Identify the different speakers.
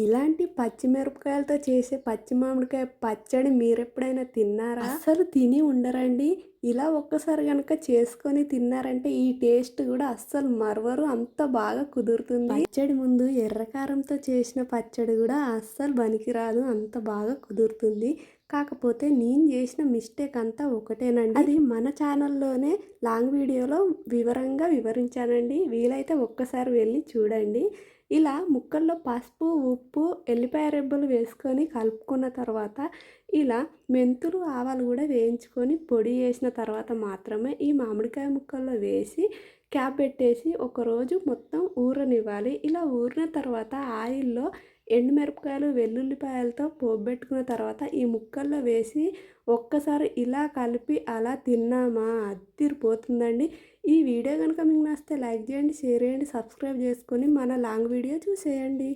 Speaker 1: ఇలాంటి పచ్చిమిరపకాయలతో చేసే పచ్చి మామిడికాయ పచ్చడి మీరెప్పుడైనా తిన్నారా? అస్సలు తిని ఉండరండి. ఇలా ఒక్కసారి గనక చేసుకొని తిన్నారంటే ఈ టేస్ట్ గూడా అస్సలు మరవరు. అంత బాగా కుదురుతుంది. పచ్చడి ముందు ఎర్రకారంతో చేసిన పచ్చడి గూడా అస్సలు పనికిరాదు. అంత బాగా కుదురుతుంది. కాకపోతే నేను చేసిన మిస్టేక్ అంతా ఒకటేనండి. అది మన ఛానల్లోనే లాంగ్ వీడియోలో వివరంగా వివరించానండి. వీలైతే ఒక్కసారి వెళ్ళి చూడండి. ఇలా ముక్కల్లో పసుపు, ఉప్పు, ఎల్లిపాయ రెబ్బలు వేసుకొని కలుపుకున్న తర్వాత ఇలా మెంతులు, ఆవాలు కూడా వేయించుకొని పొడి చేసిన తర్వాత మాత్రమే ఈ మామిడికాయ ముక్కల్లో వేసి క్యాప్ పెట్టేసి ఒకరోజు మొత్తం ఊరనివ్వాలి. ఇలా ఊరిన తర్వాత ఆయిల్లో ఎండుమిరపకాయలు, వెల్లుల్లిపాయలతో పోబెట్టుకున్న తర్వాత ఈ ముక్కల్లో వేసి ఒక్కసారి ఇలా కలిపి అలా తిన్నామా అద్దిరిపోతుందండి. ఈ వీడియో కనుక మీకు నచ్చితే లైక్ చేయండి, షేర్ చేయండి, సబ్స్క్రైబ్ చేసుకొని మన లాంగ్ వీడియో చూసేయండి.